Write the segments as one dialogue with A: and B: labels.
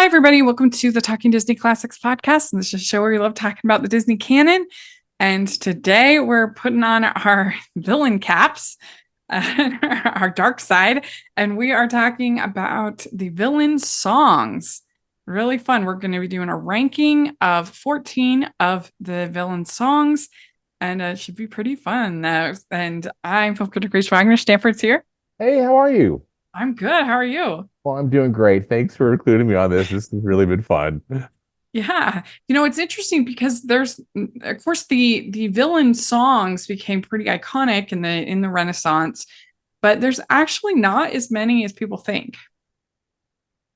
A: Hi, everybody. Welcome to the Talking Disney Classics podcast. And this is a show where we love talking about the Disney canon. And today we're putting on our villain caps, our dark side, and we are talking about the villain songs. Really fun. We're going to be doing a ranking of 14 of the villain songs, and it should be pretty fun. And I'm Focus Grace Wagner. Stanford's here.
B: Hey, how are you?
A: I'm good. How are you?
B: Well, I'm doing great. Thanks for including me on this. This has really been fun.
A: Yeah. It's interesting because there's, of course, the villain songs became pretty iconic in the Renaissance, but there's actually not as many as people think.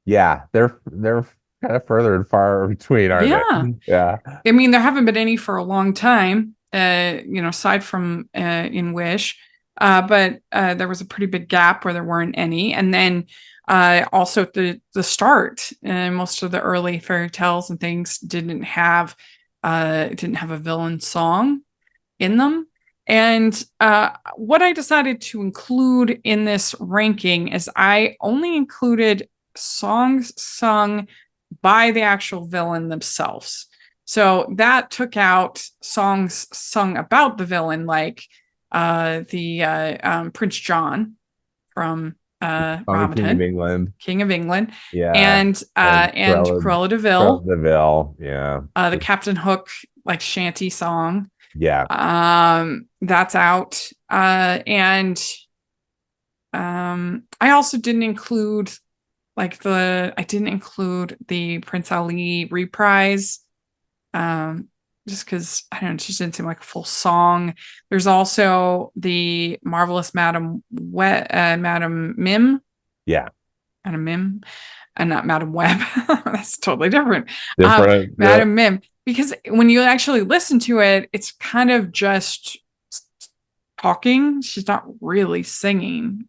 B: Yeah, they're kind of further and far between, aren't
A: Yeah.
B: they? Yeah.
A: I mean, there haven't been any for a long time, aside from in Wish. But there was a pretty big gap where there weren't any. And then also at the start, most of the early fairy tales and things didn't have a villain song in them. And what I decided to include in this ranking is I only included songs sung by the actual villain themselves. So that took out songs sung about the villain, like the Prince John from
B: On the
A: Robin
B: King of
A: Hood,
B: England.
A: King of England,
B: Yeah.
A: and Cruella de
B: Cruella
A: Vil,
B: de Vil. Yeah.
A: the Captain Hook like shanty song.
B: Yeah.
A: That's out. And I also didn't include the Prince Ali reprise. Just because I don't know, it just didn't seem like a full song. There's also the Marvelous Madam Mim.
B: Yeah.
A: Madam Mim, and not Madam Web. That's totally different.
B: Different.
A: Madam Mim, because when you actually listen to it, it's kind of just talking. She's not really singing,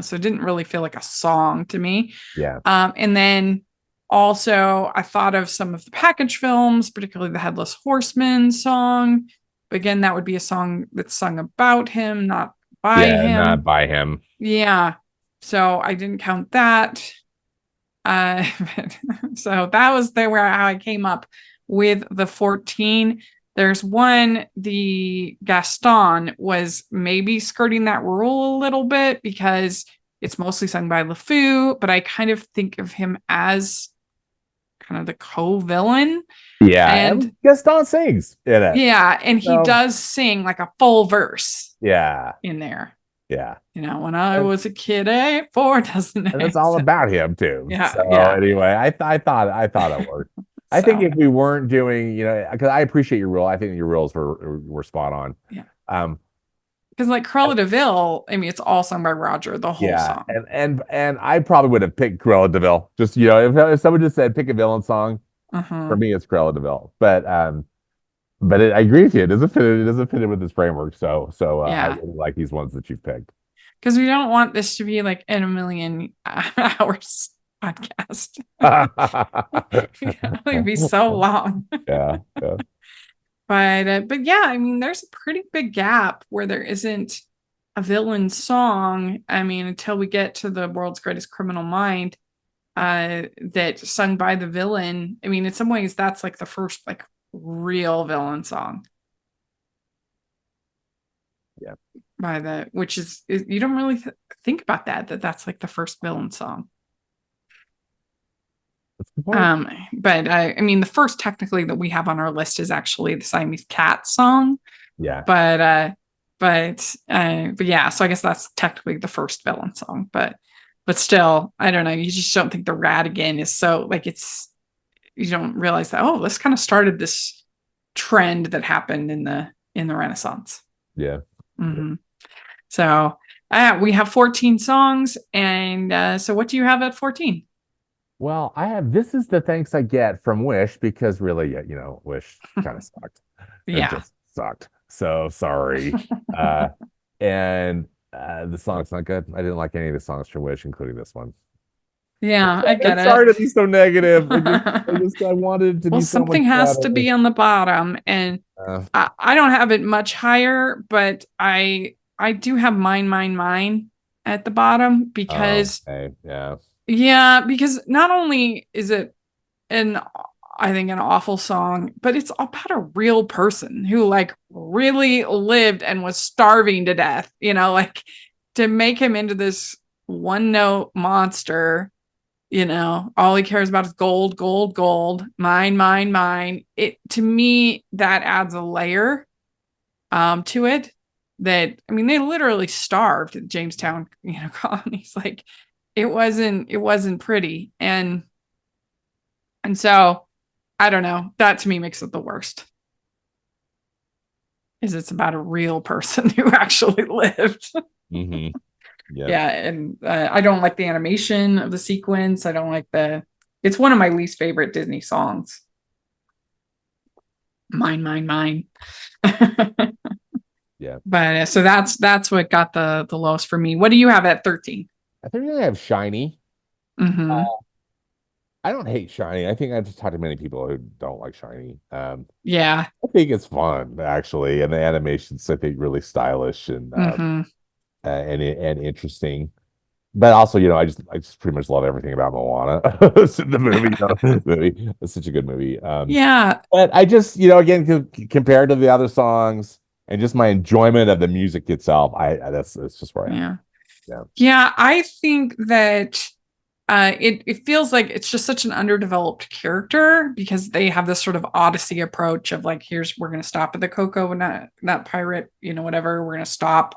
A: so it didn't really feel like a song to me.
B: Yeah.
A: And then also, I thought of some of the package films, particularly the Headless Horseman song. But again, that would be a song that's sung about him, not by him.
B: Not by him.
A: Yeah. So I didn't count that. So that was how I came up with the 14. There's one, the Gaston was maybe skirting that rule a little bit because it's mostly sung by LeFou, but I kind of think of him as kind of the co-villain.
B: Yeah.
A: And
B: Gaston sings in it.
A: Yeah, and he does sing like a full verse.
B: Yeah.
A: In there.
B: Yeah.
A: When I was a kid, 4 doesn't it?
B: And it's all about him too.
A: Yeah.
B: So
A: yeah.
B: anyway, I thought it worked. I think if we weren't doing, because I appreciate your rule. I think your rules were spot on.
A: Yeah. Because like Cruella de Vil, I mean, it's all sung by Roger, the whole song.
B: And I probably would have picked Cruella de Vil. Just if someone just said pick a villain song, for me it's Cruella de Vil. But I agree with you. It doesn't fit in with this framework. So I really like these ones that you've picked.
A: Because we don't want this to be like in a million hours podcast. It'd be so long.
B: Yeah.
A: But yeah, I mean, there's a pretty big gap where there isn't a villain song. I mean, until we get to the World's Greatest Criminal Mind, that's sung by the villain. I mean, in some ways, that's like the first like real villain song.
B: Yeah.
A: Which is you don't really think about that's like the first villain song. But I mean, the first technically that we have on our list is actually the Siamese Cat song.
B: Yeah.
A: But yeah, so I guess that's technically the first villain song. But still, I don't know. You just don't think the Ratigan is so like you don't realize that this kind of started this trend that happened in the Renaissance.
B: Yeah.
A: Mm-hmm. So we have 14 songs, and so what do you have at 14?
B: Well, this is the thanks I get from Wish because really, Wish kind of sucked.
A: Yeah.
B: It just sucked. So sorry. And the song's not good. I didn't like any of the songs from Wish, including this one.
A: Yeah, I get it.
B: Sorry to be so negative. I wanted it to be so
A: something has to be on the bottom, and I don't have it much higher, but I do have mine at the bottom because
B: yeah.
A: Yeah, because not only is it I think an awful song, but it's about a real person who like really lived and was starving to death, like to make him into this one note monster, all he cares about is gold, gold, gold, mine, mine, mine. It, to me, that adds a layer to it that, I mean, they literally starved at Jamestown, colonies. Like it wasn't pretty. And so I don't know, that to me makes it the worst. Is it's about a real person who actually lived.
B: Mm-hmm.
A: Yeah. And I don't like the animation of the sequence. I don't like it's one of my least favorite Disney songs. Mine, mine, mine.
B: Yeah.
A: But so that's what got the lowest for me. What do you have at 13?
B: I think I have Shiny.
A: Mm-hmm.
B: I don't hate Shiny. I think I've just talked to many people who don't like Shiny.
A: Yeah.
B: I think it's fun actually, and the animation's I think really stylish and
A: Mm-hmm.
B: and interesting. But also, I just pretty much love everything about Moana. It's in the movie, movie. It's such a good movie.
A: Yeah.
B: But I just, again, compared to the other songs and just my enjoyment of the music itself, that's just where I am.
A: Yeah.
B: Yeah.
A: Yeah. I think that it feels like it's just such an underdeveloped character because they have this sort of Odyssey approach of like, we're going to stop at the Coco, not pirate, whatever. We're going to stop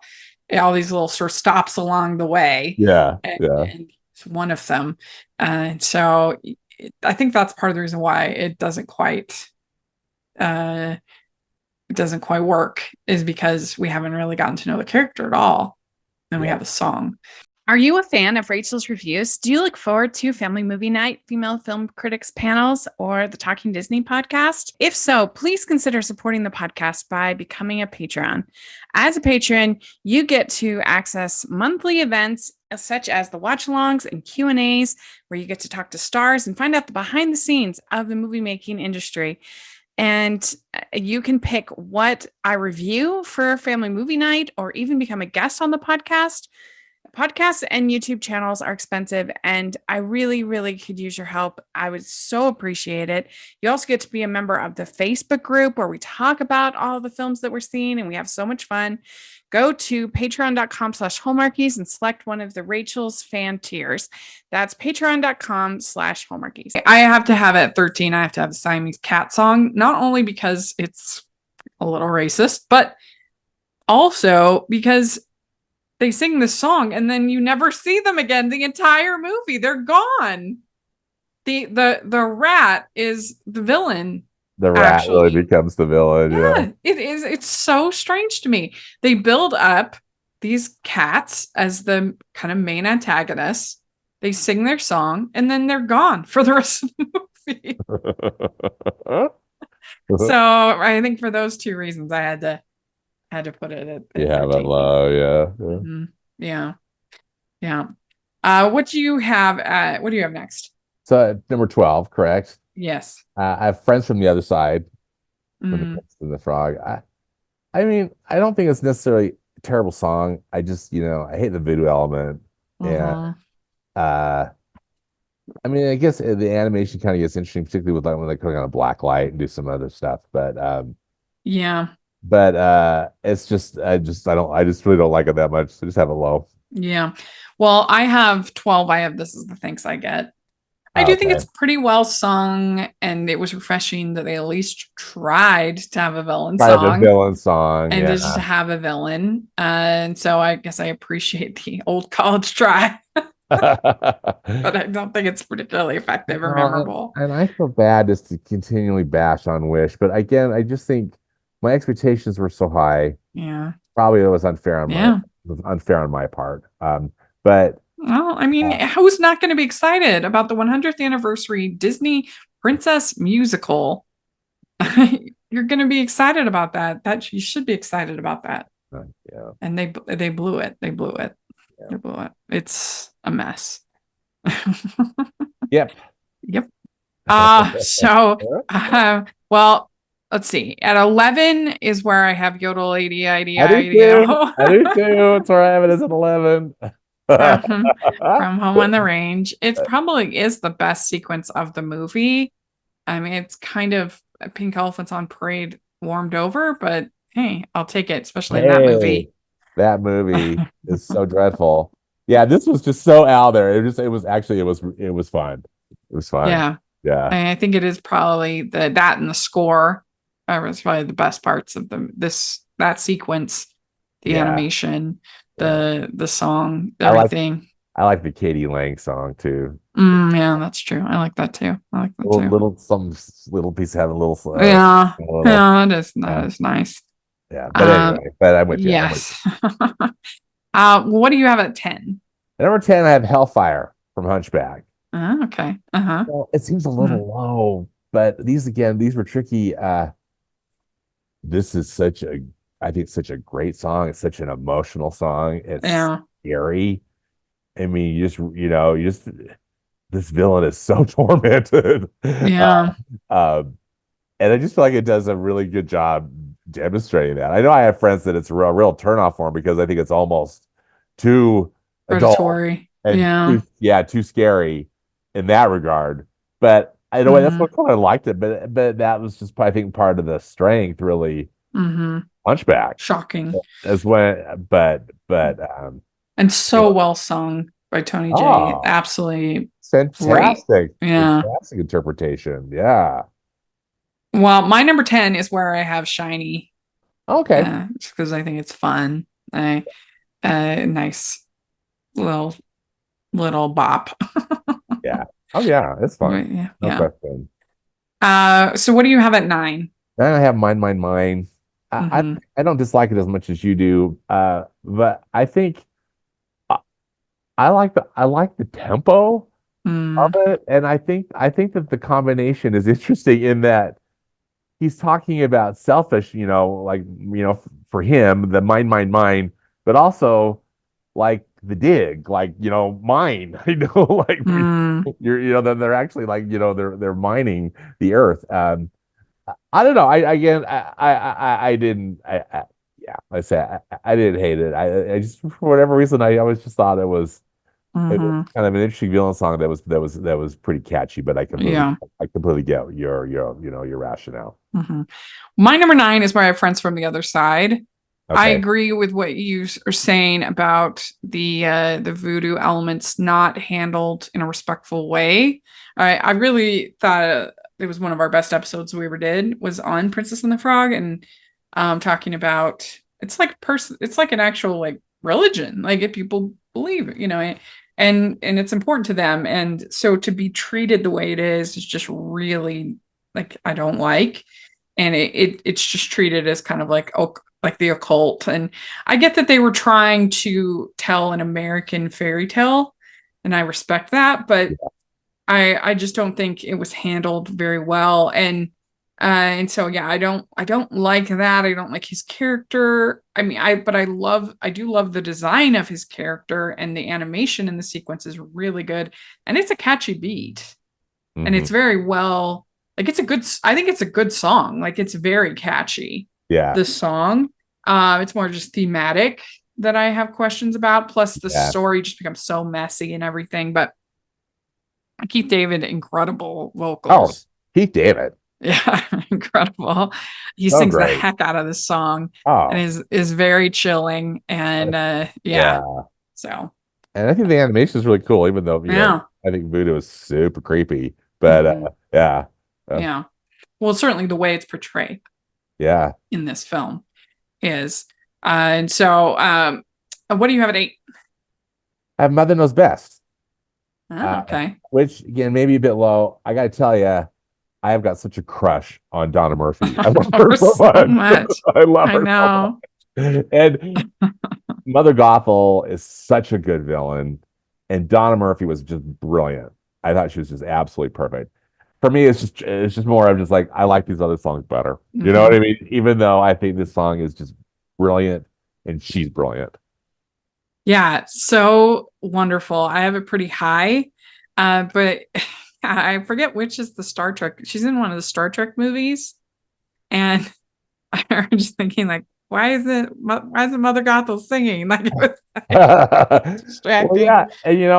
A: all these little sort of stops along the way.
B: Yeah.
A: And it's one of them. And so I think that's part of the reason why it doesn't quite work, is because we haven't really gotten to know the character at all. And we have a song.
C: Are you a fan of Rachel's reviews? Do you look forward to Family Movie Night, Female Film Critics panels, or the Talking Disney podcast? If so, please consider supporting the podcast by becoming a Patreon. As a patron, you get to access monthly events such as the watch-alongs and Q&As, where you get to talk to stars and find out the behind the scenes of the movie making industry. And you can pick what I review for Family Movie Night or even become a guest on the podcast. Podcasts and YouTube channels are expensive, and I really, really could use your help. I would so appreciate it. You also get to be a member of the Facebook group where we talk about all the films that we're seeing, and we have so much fun. Go to patreon.com/Hallmarkies and select one of the Rachel's fan tiers. That's patreon.com/Hallmarkies.
A: I have to have at 13, I have to have the Siamese cat song, not only because it's a little racist, but also because they sing this song and then you never see them again the entire movie. They're gone. The rat is the villain.
B: The rat really becomes the villain. Yeah.
A: It is. It's so strange to me. They build up these cats as the kind of main antagonists. They sing their song and then they're gone for the rest of the movie. So I think for those two reasons, I had to put it at
B: but low, yeah.
A: Mm-hmm. Yeah. What do you have next?
B: So number 12, correct?
A: Yes.
B: I have Friends from the Other Side, from the Princess and the Frog. I mean, I don't think it's necessarily a terrible song. I just, I hate the voodoo element. And I mean, I guess the animation kind of gets interesting, particularly with like when they put on a black light and do some other stuff. But
A: yeah.
B: But it's just I just really don't like it that much. So just have it low.
A: Yeah. Well, I have 12. I have This Is the Thanks I Get. I do think it's pretty well sung, and it was refreshing that they at least tried to have a villain song. And just to have a villain. And so I guess I appreciate the old college try. But I don't think it's particularly effective or memorable.
B: And I feel bad just to continually bash on Wish. But again, I just think my expectations were so high.
A: Yeah.
B: Probably it was unfair on my part. But
A: well, I mean, who's not going to be excited about the 100th anniversary Disney princess musical? You're going to be excited about that. That you should be excited about that.
B: Yeah.
A: And they blew it. They blew it. Yeah. They blew it. It's a mess.
B: Yep.
A: Well, let's see. At 11 is where I have Yodel AD.
B: I do too. It's where I have it as at 11.
A: From Home on the Range. It probably is the best sequence of the movie. I mean, it's kind of Pink Elephants on Parade warmed over, but hey, I'll take it, especially in that
B: Hey,
A: movie.
B: that movie is so dreadful. Yeah, this was just so out there. It was fun. It was fun.
A: Yeah.
B: Yeah.
A: I think it is probably that and the score was probably the best parts of that sequence, the
B: Yeah.
A: animation,
B: Yeah.
A: the song,
B: I like
A: everything.
B: I like the Katie Lang song too.
A: Yeah, that's true. I like that too. I like that too.
B: Some little piece having a little
A: Yeah,
B: a little
A: yeah,
B: yeah.
A: that is nice.
B: Yeah. But
A: Um,
B: anyway, but I'm with you. I'm with you.
A: yes. What do you have at 10?
B: At number 10, I have Hellfire from Hunchback.
A: Okay. Uh-huh.
B: Well, it seems a
A: Mhm.
B: little low, but these were tricky. This is I think such a great song. It's such an emotional song. It's
A: Yeah.
B: scary. I mean, this villain is so tormented.
A: Yeah.
B: And I just feel like it does a really good job demonstrating that. I know I have friends that it's a real turnoff for them because I think it's almost too adult
A: Predatory.
B: and
A: Yeah.
B: too scary in that regard. But in a way, that's
A: Mm-hmm.
B: what kind of liked it. But that was just, I think, part of the strength, really,
A: Mm-hmm.
B: Hunchback.
A: Shocking.
B: As when, but
A: And
B: you
A: so
B: know,
A: well sung by Tony J.
B: oh,
A: Absolutely great.
B: fantastic,
A: Yeah.
B: fantastic interpretation. Yeah.
A: Well, my number 10 is where I have Shiny.
B: Okay.
A: Just because I think it's fun. Nice little bop.
B: Yeah. Oh yeah, it's fun.
A: Yeah.
B: No
A: Yeah.
B: question.
A: So what do you have at 9?
B: Then I have mine.
A: Mm-hmm.
B: I don't dislike it as much as you do. But I think I, I like the tempo of
A: Mm,
B: it, and I think that the combination is interesting in that he's talking about selfish, for him, the mine, but also like the dig, mine,
A: mm,
B: then they're actually they're mining the earth. I don't know. I again, I didn't. Yeah, I say I didn't hate it. I just for whatever reason, I always just thought it was
A: mm-hmm.
B: kind of an interesting villain song that was pretty catchy. But
A: Yeah.
B: I completely get your rationale.
A: Mm-hmm. My number 9 is where I have Friends from the Other Side. I
B: Okay.
A: agree with what you are saying about the voodoo elements not handled in a respectful way. I really thought it was one of our best episodes we ever did was on Princess and the Frog and talking about it's like an actual like religion like if people believe it, and it's important to them and so to be treated the way it is just really like I don't like and it's just treated as kind of like like the occult and I get that they were trying to tell an American fairy tale and I respect that but I just don't think it was handled very well and so yeah I don't like that I don't like his character I mean I do love the design of his character and the animation in the sequence is really good and it's a catchy beat and
B: Hmm.
A: it's very well like I think it's a good song like it's very catchy
B: Yeah.
A: the song it's more just thematic that I have questions about plus the
B: Yeah.
A: story just becomes so messy and everything but Keith David incredible
B: Oh,
A: vocals
B: Keith David.
A: yeah incredible he
B: So
A: sings the
B: great.
A: heck out of this song and
B: Oh,
A: is very chilling and yeah
B: yeah.
A: so
B: And I think the animation is really cool, even though,
A: yeah
B: I think Voodoo is super creepy. But
A: hmm
B: yeah. Uh,
A: yeah well certainly the way it's portrayed
B: yeah.
A: in this film is. And so, what do you have at 8?
B: I have Mother Knows Best.
A: Oh, okay.
B: Which again, maybe a bit low. I gotta tell you, I have got such a crush on Donna Murphy. I love her so
A: So
B: much.
A: much.
B: I love
A: I
B: her so
A: know.
B: much. And Mother Gothel is such a good villain, and Donna Murphy was just brilliant. I thought she was just absolutely perfect. For me, it's just more of just like I like these other songs better. You know what
A: Mm-hmm.
B: I mean? Even though I think this song is just brilliant and she's brilliant.
A: Yeah, so wonderful. I have it pretty high, but I forget which is the Star Trek. She's in one of the Star Trek movies, and I'm just thinking like, why is it Mother Gothel singing? Like, it was distracting.
B: Well, yeah, and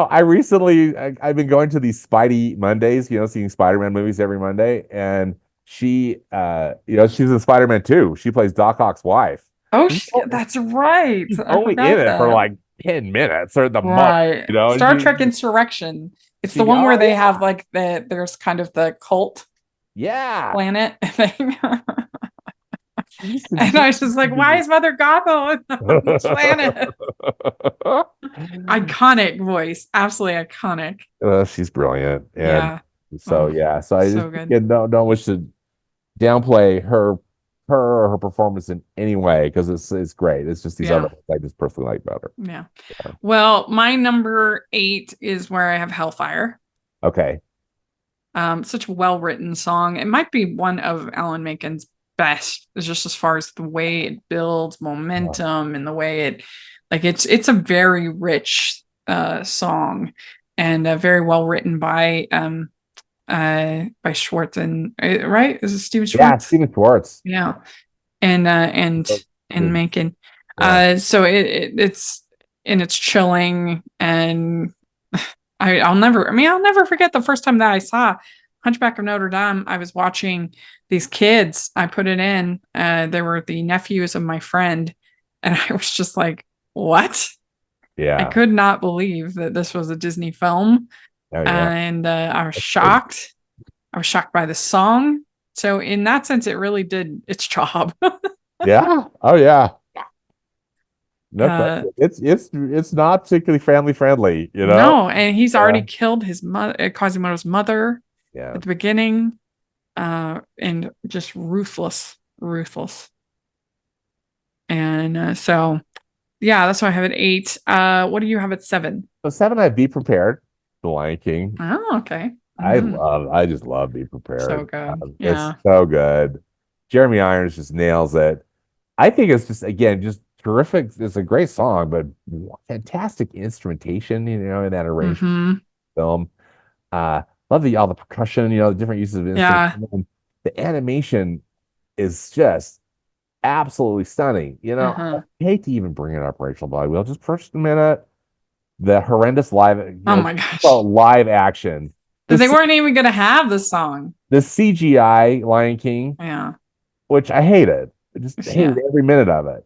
B: I've been going to these Spidey Mondays, seeing Spider-Man movies every Monday, and she, she's in Spider-Man 2. She plays Doc Ock's wife.
A: Oh, that's right.
B: She's only in it for like 10 minutes or the most,
A: Star Trek Insurrection. It's the one where they have like there's kind of the cult planet thing. And I was just like, why is Mother Gothel on this planet? Iconic voice. Absolutely iconic.
B: She's brilliant. And
A: yeah.
B: So I
A: so
B: just don't wish to downplay her performance in any way, because it's great. It's just these other ones I just personally like better.
A: Yeah. Well, my number 8 is where I have Hellfire.
B: Okay.
A: Such a well-written song. It might be one of Alan Menken's best, just as far as the way it builds momentum and the way it's a very rich song, and very well written by Schwartz, and right? Is it Steven Schwartz?
B: Yeah, Steven Schwartz.
A: Yeah. And Menken. Yeah. So it's chilling, and I'll never forget the first time that I saw Hunchback of Notre Dame. I was watching these kids. I put it in. They were the nephews of my friend, and I was just like, "What?"
B: Yeah,
A: I could not believe that this was a Disney film, and I was shocked. I was shocked by the song. So in that sense, it really did its job.
B: Yeah. Oh yeah. No, it's not particularly family friendly,
A: No, and he's already killed his mother, Quasimodo's mother, at the beginning, and just ruthless. And so, that's why I have it 8. What do you have at 7?
B: So 7, I'd Be Prepared, The Lion King.
A: Oh, okay.
B: I just love Be Prepared.
A: So good.
B: It's so good. Jeremy Irons just nails it. I think it's just, again, just terrific. It's a great song, but fantastic instrumentation, in that arrangement film. Love all the percussion, the different uses of instruments. Yeah. The animation is just absolutely stunning. I hate to even bring it up, Rachel, but I will just for just a minute. The horrendous live action.
A: They weren't even going to have the song.
B: The CGI Lion King.
A: Yeah.
B: Which I hated. I just hated every minute of it.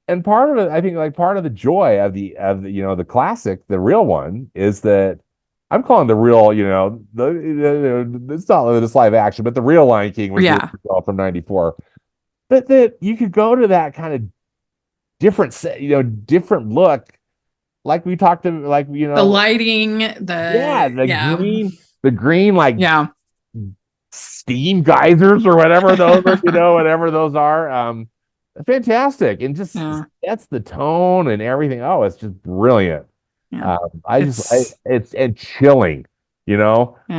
B: And part of it, I think, like part of the joy of the classic, the real one, is that I'm calling the real, it's not this live action, but the real Lion King was from '94. But that you could go to that kind of different look, like we talked to, the
A: lighting,
B: the green, like steam geysers or whatever those whatever those are. Fantastic, and just that's the tone and everything. Oh, it's just brilliant. Yeah. It's chilling, when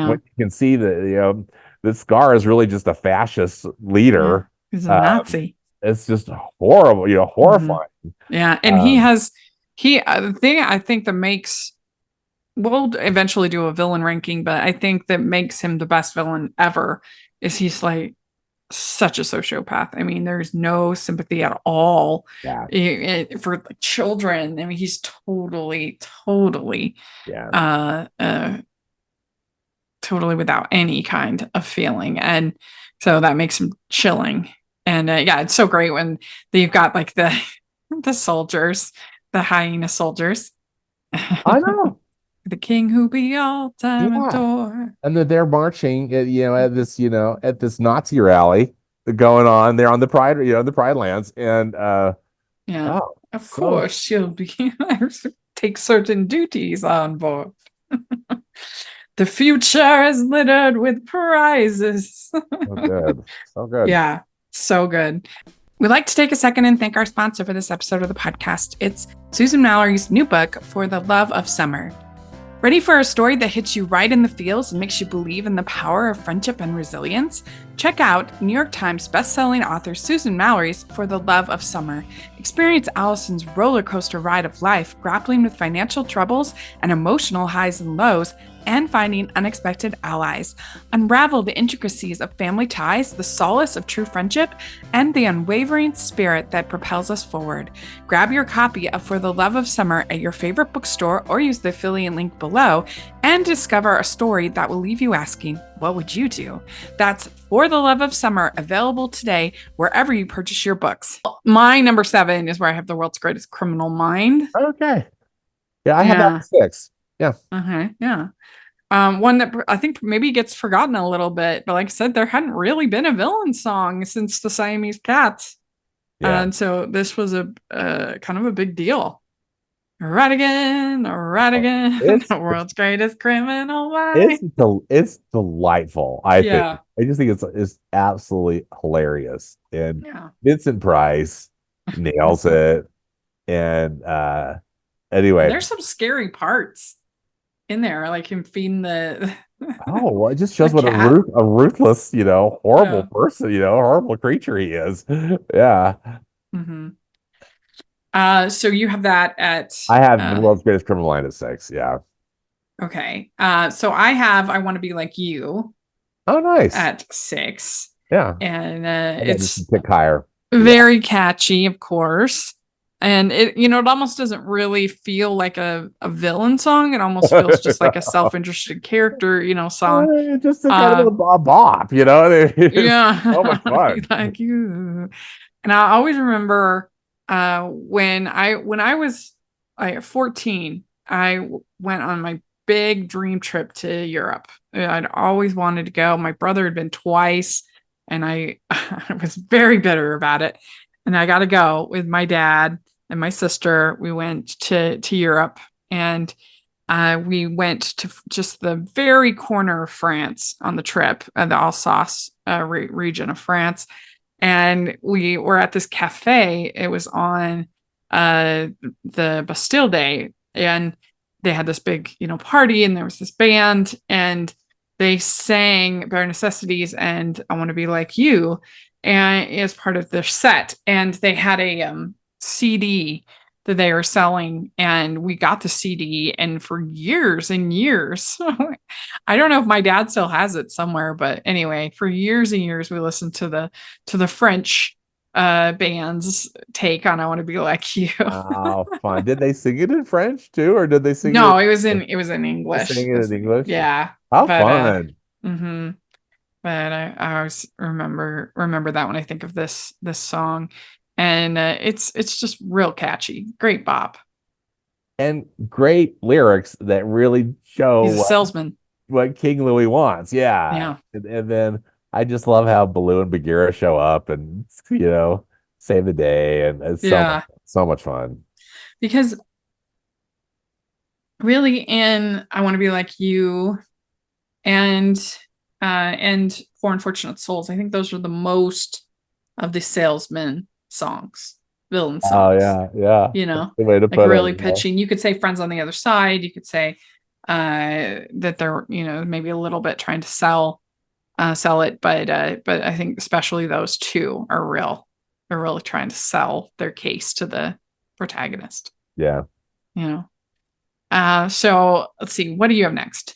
B: you can see that this Scar is really just a fascist leader.
A: He's a Nazi.
B: It's just horrible, horrifying.
A: Yeah, and the thing I think that makes, we'll eventually do a villain ranking, but I think that makes him the best villain ever is he's like such a sociopath. I mean, there's no sympathy at all for children. I mean, he's totally without any kind of feeling, and so that makes him chilling. And it's so great when you've got like the soldiers, the hyena soldiers.
B: I know.
A: The king who be all time adore.
B: And they're marching at this Nazi rally going on there on the Pride, the Pride lands. And
A: of course she'll be take certain duties on board. The future is littered with prizes.
B: So good. So good.
A: Yeah, so good. We'd like to take a second and thank our sponsor for this episode of the podcast. It's Susan Mallory's new book, For the Love of Summer. Ready for a story that hits you right in the feels and makes you believe in the power of friendship and resilience? Check out New York Times bestselling author Susan Mallory's For the Love of Summer. Experience Allison's roller coaster ride of life, grappling with financial troubles and emotional highs and lows, and finding unexpected allies. Unravel the intricacies of family ties, the solace of true friendship, and the unwavering spirit that propels us forward. Grab your copy of For the Love of Summer at your favorite bookstore or use the affiliate link below and discover a story that will leave you asking, what would you do? That's For the Love of Summer, available today wherever you purchase your books. My number 7 is where I have The World's Greatest Criminal Mind.
B: Okay. Yeah, I have that 6. Yeah.
A: Yeah. One that I think maybe gets forgotten a little bit, but like I said, there hadn't really been a villain song since the Siamese Cats.
B: Yeah.
A: And so this was a kind of a big deal. Radigan, the world's greatest criminal mind.
B: It's delightful, I think. I just think it's absolutely hilarious. And Vincent Price nails it. And anyway.
A: There's some scary parts in there, like him feeding the
B: well, it just shows what a ruthless, horrible person, horrible creature he is. Yeah.
A: Mm-hmm. So you have that at
B: I have The World's Greatest Criminal Mind at 6. Yeah.
A: Okay. So I Want to Be Like You.
B: Oh, nice.
A: At 6.
B: Yeah.
A: And
B: it's pick higher.
A: Very catchy, of course. And it almost doesn't really feel like a villain song. It almost feels just like a self-interested character, song.
B: Just a kind of a bop,
A: Yeah.
B: So much fun.
A: Like you. And I always remember when I was 14, I went on my big dream trip to Europe. I'd always wanted to go. My brother had been twice, and I was very bitter about it. And I got to go with my dad and my sister. We went to Europe, and we went to just the very corner of France on the trip, the Alsace region of France. And we were at this cafe. It was on the Bastille Day, and they had this big, party, and there was this band, and they sang Bare Necessities and I Want to Be Like You, and as part of their set. And they had a CD that they were selling, and we got the CD, and for years and years, I don't know if my dad still has it somewhere, but anyway, for years and years we listened to the French band's take on I Want to Be Like You.
B: Oh, fun. Did they sing it in French too, or did they sing
A: it was in English.
B: Sing it in English?
A: Yeah.
B: How fun.
A: But I always remember that when I think of this song. And it's just real catchy. Great bop.
B: And great lyrics that really show
A: he's a salesman.
B: What King Louis wants. Yeah. And then I just love how Baloo and Bagheera show up and, save the day. And it's so much fun.
A: Because really in I Want to Be Like You and For Unfortunate Souls, I think those are the most of the salesman songs, villain songs.
B: Oh yeah.
A: The way to put really pitching. You could say Friends on the Other Side. You could say that they're maybe a little bit trying to sell it, but I think especially those two are they're really trying to sell their case to the protagonist.
B: Yeah.
A: So let's see, what do you have next?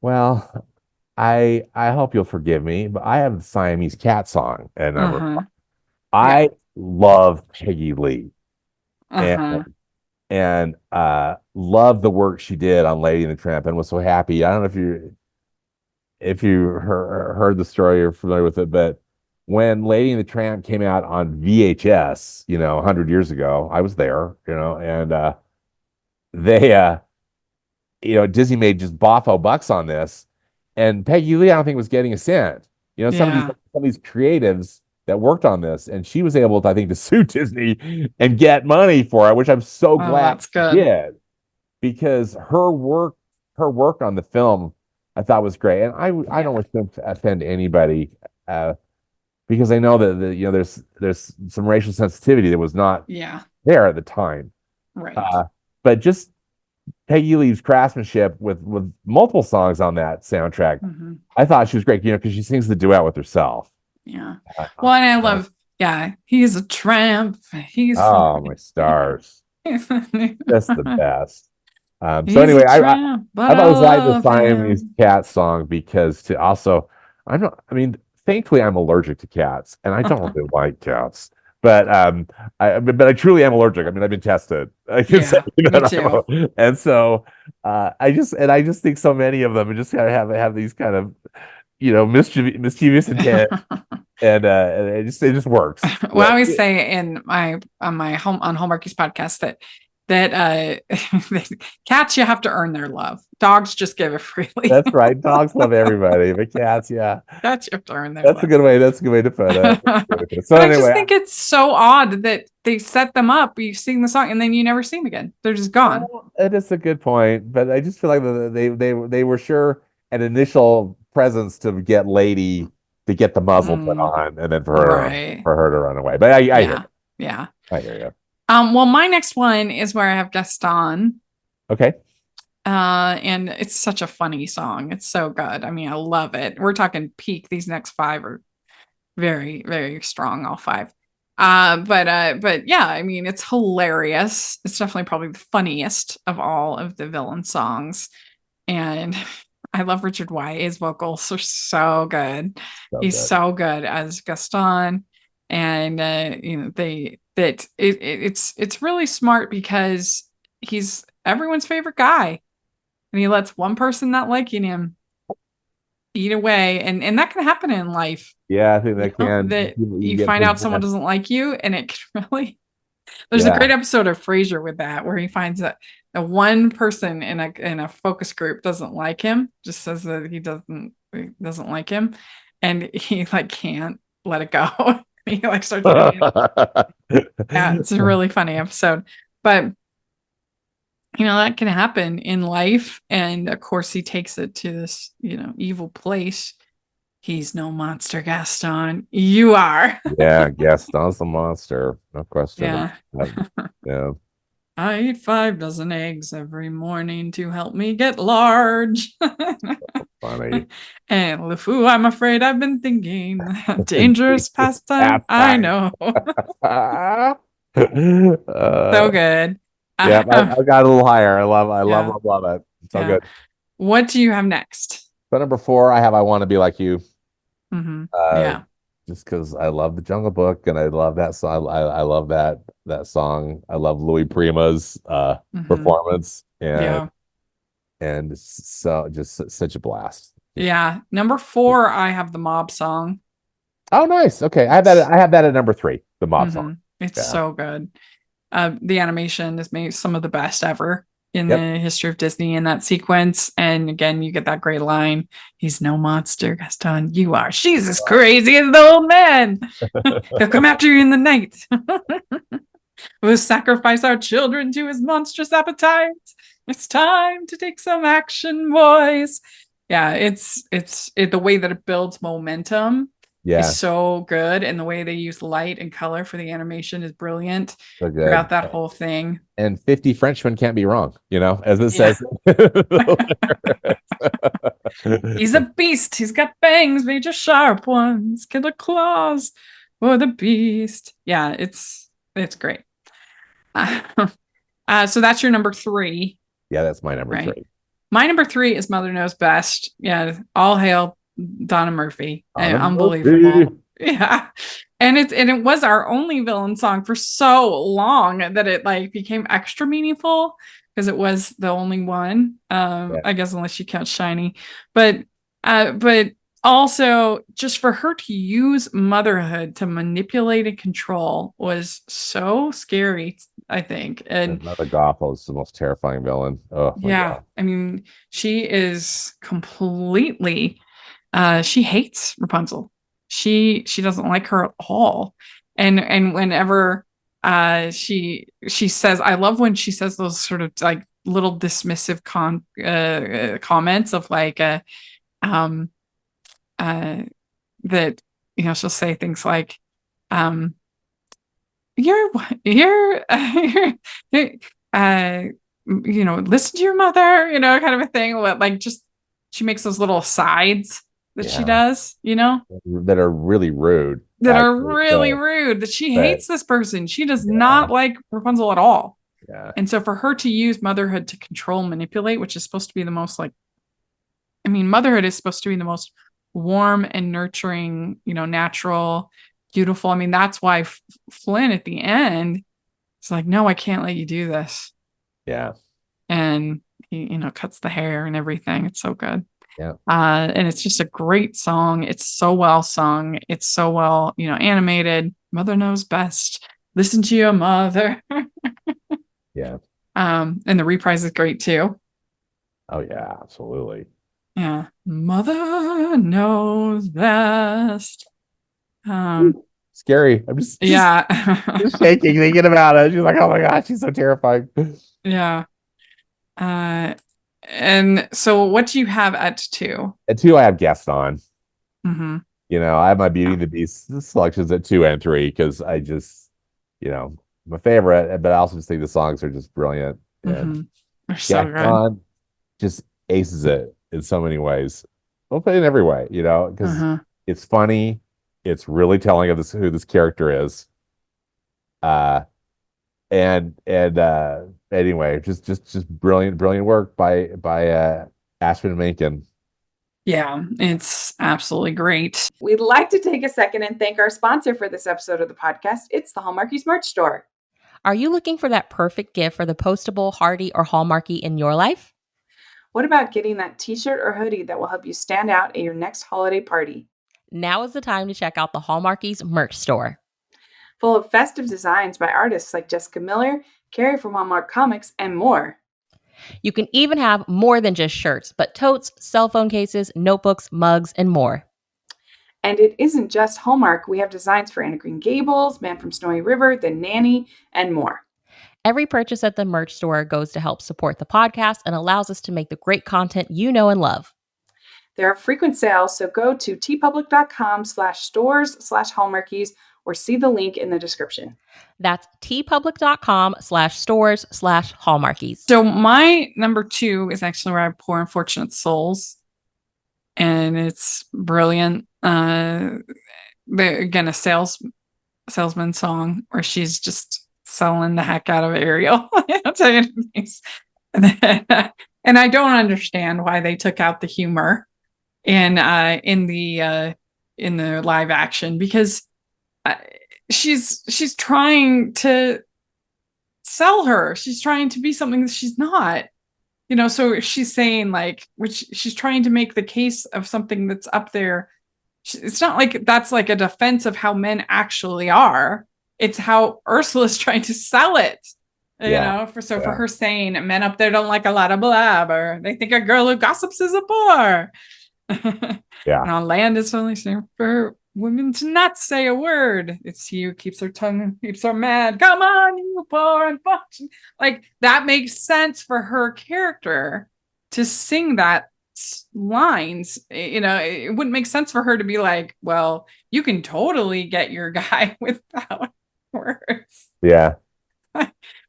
B: Well, I hope you'll forgive me, but I have the Siamese Cat song at number 5. I love Peggy Lee, and love the work she did on Lady and the Tramp, and was so happy. I don't know if you heard the story or familiar with it, but when Lady and the Tramp came out on VHS, 100 years ago, I was there, and they Disney made just boffo bucks on this, and Peggy Lee I don't think was getting a cent. Some of these creatives that worked on this, and she was able to, I think, to sue Disney and get money for it, which I'm so glad she did, because her work on the film I thought was great. And I don't wish to offend anybody, because I know that there's some racial sensitivity that was not there at the time,
A: right?
B: But just Peggy Lee's craftsmanship with multiple songs on that soundtrack, I thought she was great, because she sings the duet with herself.
A: Yeah. Well, and I love, he's a tramp.
B: My stars. That's the best. So
A: He's
B: anyway,
A: a tramp, but
B: I've
A: I
B: always liked the
A: love
B: Siamese
A: him.
B: cat song because to also I mean, thankfully I'm allergic to cats and I don't really like cats. But I truly am allergic. I mean, I've been tested. I can say
A: Yeah, me too.
B: and so I just think so many of them just kind of have these kind of mischievous intent and it just works.
A: Well,
B: Yeah.
A: I always say in my on my home on Hallmarkies podcast that cats, you have to earn their love. Dogs just give it freely.
B: That's right. Dogs love everybody, but cats, yeah.
A: Cats, you have to earn their
B: That's a
A: love.
B: good way. That's a good way to put it. So
A: But I just
B: anyway,
A: think it's so odd that they set them up, you sing the song, and then you never see them again. They're just gone.
B: well, it is a good point, but I just feel like they were sure an initial presence to get Lady to get the muzzle put on, and then
A: Right.
B: for her to run away. But I hear
A: Yeah.
B: you.
A: Yeah.
B: I hear you.
A: Well, my next one is where I have Gaston.
B: Okay.
A: And it's such a funny song. It's so good. I mean, I love it. We're talking peak. These next five are very, very strong, all five. But yeah, I mean, it's hilarious. It's definitely probably the funniest of all of the villain songs. And I love Richard White. His vocals are so good.
B: So
A: He's
B: good.
A: so good as Gaston. And it's really smart because he's everyone's favorite guy. And he lets one person not liking him eat away. And that can happen in life.
B: Yeah, I think that
A: That
B: you
A: you
B: get
A: find out someone
B: possessed.
A: doesn't like you, and it can really. There's a
B: Yeah.
A: great episode of Frasier with that where he finds that the one person in a focus group doesn't like him, just says that he doesn't like him, and he like can't let it go. He like starts getting, yeah, it's a really funny episode. But that can happen in life, and of course he takes it to this evil place. He's no monster, Gaston. You are.
B: Yeah, Gaston's the monster. No question.
A: Yeah.
B: Yeah.
A: I eat 5 dozen eggs every morning to help me get large.
B: Funny.
A: And LeFou, I'm afraid I've been thinking. Dangerous pastime. I know. So good.
B: Yeah, I got a little higher. I
A: Yeah.
B: love it. So
A: Yeah.
B: good.
A: What do you have next?
B: So number 4, I have I Want to Be Like You.
A: Yeah.
B: Just because I love the Jungle Book and I love that song. I love that song. I love Louis Prima's performance
A: Yeah.
B: and so just such a blast.
A: Yeah. Number 4, I have the Mob song.
B: Oh, nice. Okay, I have that at number 3, the Mob song.
A: It's so good. The animation is maybe some of the best ever in the history of Disney in that sequence. And again, you get that great line. He's no monster, Gaston. You are. She's as crazy as the old man. He'll come after you in the night. We'll sacrifice our children to his monstrous appetite. It's time to take some action, boys. Yeah, it's the way that it builds momentum.
B: Yeah,
A: is so good, and the way they use light and color for the animation is brilliant.
B: so good.
A: Throughout that whole thing.
B: And 50 Frenchmen can't be wrong, as it says.
A: He's a beast. He's got bangs, major sharp ones, killer claws for the beast. Yeah, it's great. So that's your number 3.
B: Yeah, that's my number 3.
A: My number 3 is Mother Knows Best. Yeah, all hail Donna Murphy. Unbelievable. Yeah. And it was our only villain song for so long that it like became extra meaningful because it was the only one. I guess unless you count Shiny. But also just for her to use motherhood to manipulate and control was so scary, I think. And
B: Mother Gothel is the most terrifying villain. Oh my God.
A: I mean, she is completely she hates Rapunzel. She doesn't like her at all. And whenever she says, I love when she says those sort of like little dismissive comments of like that she'll say things like you're listen to your mother, kind of a thing. Like just she makes those little asides that she does,
B: that are really rude.
A: That she hates this person. She does not like Rapunzel at all.
B: Yeah.
A: And so for her to use motherhood to control, manipulate, which is supposed to be the most motherhood is supposed to be the most warm and nurturing, natural, beautiful. I mean, that's why Flynn at the end is like, no, I can't let you do this.
B: Yeah.
A: And he, cuts the hair and everything. It's so good.
B: Yeah.
A: And it's just a great song. It's so well sung. It's so well, animated. Mother knows best. Listen to your mother.
B: Yeah.
A: And the reprise is great too.
B: Oh yeah, absolutely.
A: Yeah. Mother knows best.
B: Scary. I'm just
A: Yeah.
B: just shaking thinking about it. She's like, oh my gosh, she's so terrifying.
A: Yeah. And so what do you have at 2?
B: At 2, I have Gaston.
A: Mm-hmm.
B: I have my Beauty and the Beast selections at 2 and 3 because I just, my favorite, but I also just think the songs are just brilliant. And
A: They're so
B: Gaston just aces it in so many ways. Well, but in every way, because it's funny, it's really telling of who this character is. And anyway, just brilliant work by Ashman Menken.
A: Yeah, it's absolutely great.
D: We'd like to take a second and thank our sponsor for this episode of the podcast. It's the Hallmarkies merch store.
E: Are you looking for that perfect gift for the postable, Hardy, or Hallmarky in your life?
D: What about getting that t-shirt or hoodie that will help you stand out at your next holiday party?
E: Now is the time to check out the Hallmarkies merch store.
D: Full of festive designs by artists like Jessica Miller, Carrie from Hallmark Comics, and more.
E: You can even have more than just shirts, but totes, cell phone cases, notebooks, mugs, and more.
D: And it isn't just Hallmark. We have designs for Anna Green Gables, Man from Snowy River, The Nanny, and more.
E: Every purchase at the merch store goes to help support the podcast and allows us to make the great content you know and love.
D: There are frequent sales, so go to tpublic.com/stores/Hallmarkies or see the link in the description.
E: That's tpublic.com/stores/Hallmarkies.
A: So my number 2 is actually where I pour Unfortunate Souls. And it's brilliant. Again, a salesman song where she's just selling the heck out of Ariel. I'll tell you and I don't understand why they took out the humor in the live action, because she's trying to sell her. She's trying to be something that she's not. So she's saying which she's trying to make the case of something that's up there. It's not like that's like a defense of how men actually are. It's how Ursula's trying to sell it. For her saying men up there don't like a lot of blabber. They think a girl who gossips is a bore.
B: Yeah.
A: And on land, it's only safe for women to not say a word. It's he who keeps her tongue, keeps her mad. Come on, you poor unfortunate. That makes sense for her character to sing that lines. It wouldn't make sense for her to be like, well, you can totally get your guy without words.
B: Yeah.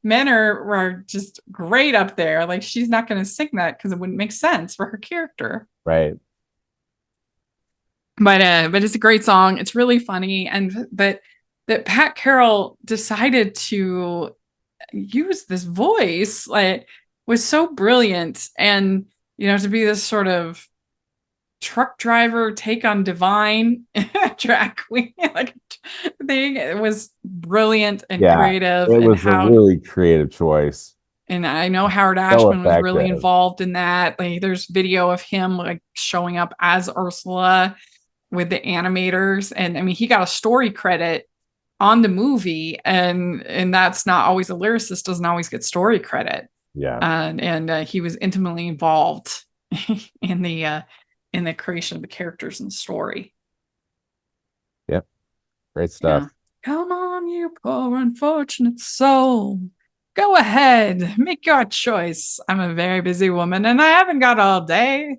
A: Men are just great up there. She's not going to sing that because it wouldn't make sense for her character.
B: Right.
A: But it's a great song. It's really funny, and that Pat Carroll decided to use this voice was so brilliant, and to be this sort of truck driver take on Divine drag queen thing. It was brilliant and creative.
B: It was a really creative choice.
A: And I know Howard Ashman was really involved in that. There's video of him showing up as Ursula with the animators, and I mean he got a story credit on the movie, and that's not always a lyricist doesn't always get story credit. And he was intimately involved in the creation of the characters and the story.
B: Yep, great stuff.
A: Yeah. Come on, you poor unfortunate soul, go ahead, make your choice. I'm a very busy woman and I haven't got all day.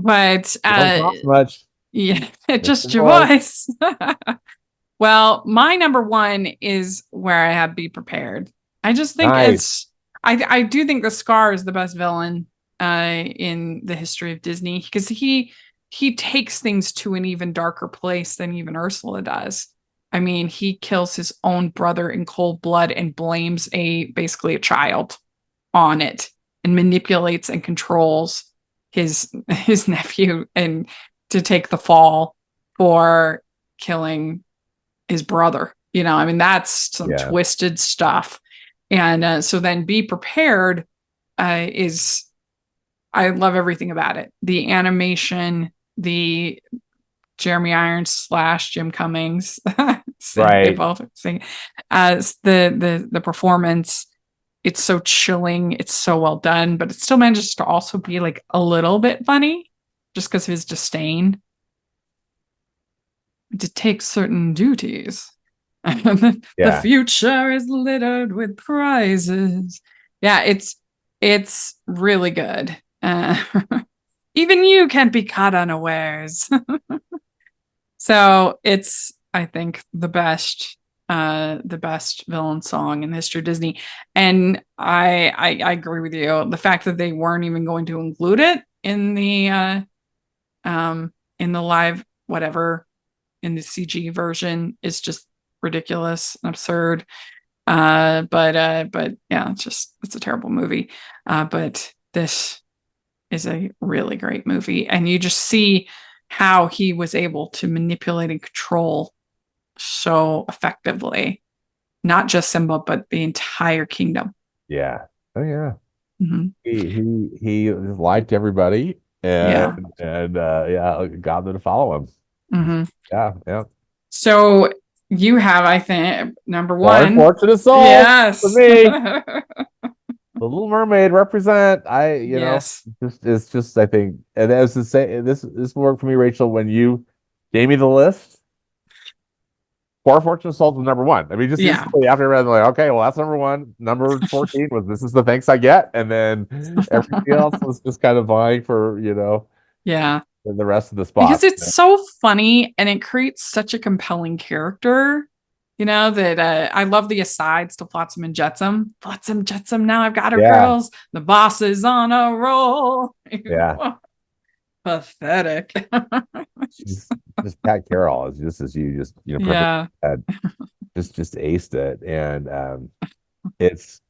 A: But
B: don't much.
A: Yeah, just your voice. Well, my number 1 is where I have Be Prepared. I just think I do think the Scar is the best villain in the history of Disney, because he takes things to an even darker place than even Ursula does. I mean, he kills his own brother in cold blood and blames basically a child on it, and manipulates and controls his nephew and to take the fall for killing his brother. I mean, that's some twisted stuff. And so then Be Prepared is, I love everything about it. The animation, the Jeremy Irons / Jim Cummings, they both sing, as the performance. It's so chilling. It's so well done, but it still manages to also be like a little bit funny, just because of his disdain to take certain duties. The future is littered with prizes. Yeah, it's really good. Even you can't be caught unawares. So it's, I think, the best villain song in the history of Disney. And I agree with you. The fact that they weren't even going to include it in the live whatever, in the CG version, is just ridiculous and absurd. But yeah, it's a terrible movie. But this is a really great movie, and you just see how he was able to manipulate and control so effectively, not just Simba, but the entire kingdom.
B: Yeah. Oh yeah.
A: Mm-hmm.
B: He liked everybody, and got them to follow him.
A: Mm-hmm.
B: Yeah.
A: So you have, I think, number one,
B: Unfortunate Souls.
A: Yes.
B: For me. The Little Mermaid represent. It's just I think, and as to say, this worked for me, Rachel, when you gave me the list. Poor Unfortunate Souls was number one. I mean, just instantly after I read, like, okay, well, that's number one. Number 14 was This Is the Thanks I Get, and then everything else was just kind of vying for, the rest of the spots.
A: Because it's so funny, and it creates such a compelling character. That I love the asides to Flotsam and Jetsam. Flotsam, Jetsam, now I've got her girls. The boss is on a roll.
B: Yeah.
A: Pathetic.
B: just Pat Carroll is just as you just just aced it, and it's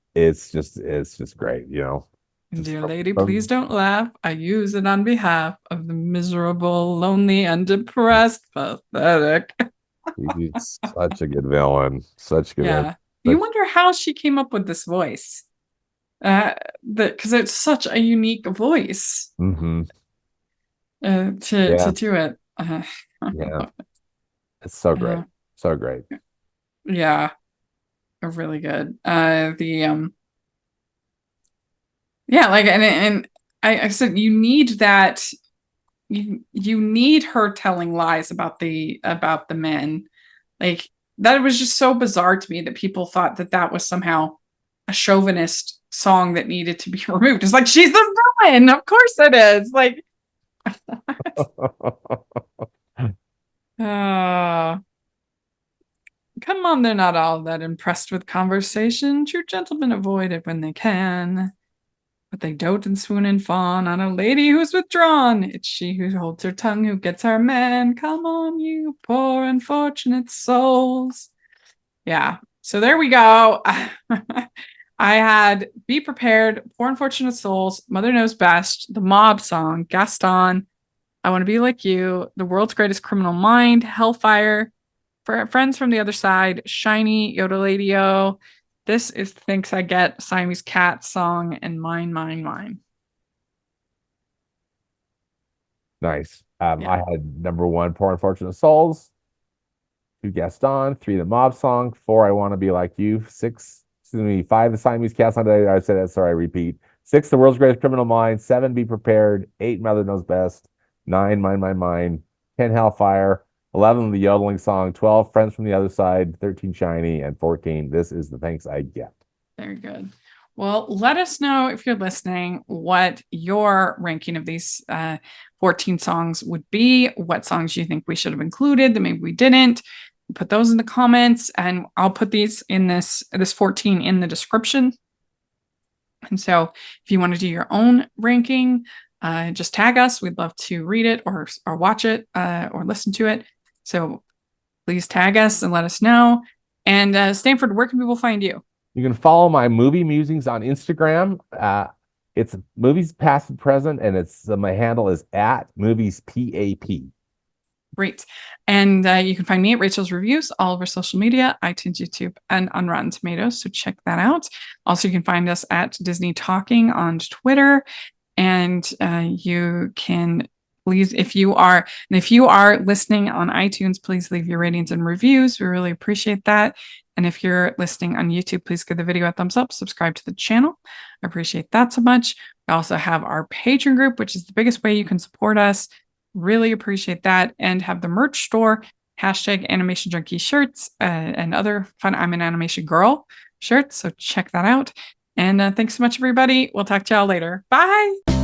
B: just great,
A: Dear lady, please don't laugh. I use it on behalf of the miserable, lonely, and depressed. Pathetic.
B: He's such a good villain. Such a good villain.
A: You wonder how she came up with this voice. Because it's such a unique voice.
B: Mm-hmm.
A: To do it.
B: Yeah. It's so great. So great.
A: Yeah. Really good. I said you need that. You need her telling lies about the men. Like, that was just so bizarre to me that people thought that was somehow a chauvinist song that needed to be removed. It's like, she's the villain. Of course it is. Like, come on, they're not all that impressed with conversation. True gentlemen avoid it when they can. But they dote and swoon and fawn on a lady who's withdrawn. It's she who holds her tongue who gets our man. Come on, you poor unfortunate souls. Yeah. So there we go. I had Be Prepared, Poor Unfortunate Souls, Mother Knows Best, The Mob Song, Gaston, I Want to Be Like You, The World's Greatest Criminal Mind, Hellfire, Friends from the Other Side, Shiny, Yodeladio, This Is Thanks I Get, Siamese Cat Song, and Mine, Mine, Mine.
B: Nice. I had number one, Poor Unfortunate Souls, 2, Gaston, 3, The Mob Song, 4, I Want to Be Like You, 5, The Siamese Cat Song. I said that, sorry, I repeat. 6, The World's Greatest Criminal Mind, 7, Be Prepared, 8, Mother Knows Best, 9, Mine, Mine, Mine, 10, Hellfire, 11, The Yodeling Song, 12, Friends from the Other Side, 13, Shiny, and 14, This Is the Thanks I Get.
A: Very good. Well, let us know, if you're listening, what your ranking of these 14 songs would be, what songs you think we should have included that maybe we didn't. Put those in the comments, and I'll put these in this 14 in the description. And so if you want to do your own ranking, just tag us. We'd love to read it or watch it or listen to it. So please tag us and let us know. And Stanford, where can people find you?
B: You can follow my movie musings on Instagram. It's movies past and present, and it's my handle is @moviespap.
A: Great. And you can find me at Rachel's Reviews, all over social media, iTunes, YouTube, and on Rotten Tomatoes. So check that out. Also, you can find us at Disney Talking on Twitter. And you can please, if you are listening on iTunes, please leave your ratings and reviews. We really appreciate that. And if you're listening on YouTube, please give the video a thumbs up, subscribe to the channel. I appreciate that so much. We also have our Patreon group, which is the biggest way you can support us. Really appreciate that. And have the merch store, #Animation Junkie shirts and other fun I'm an Animation Girl shirts. So check that out. And thanks so much, everybody. We'll talk to y'all later. Bye.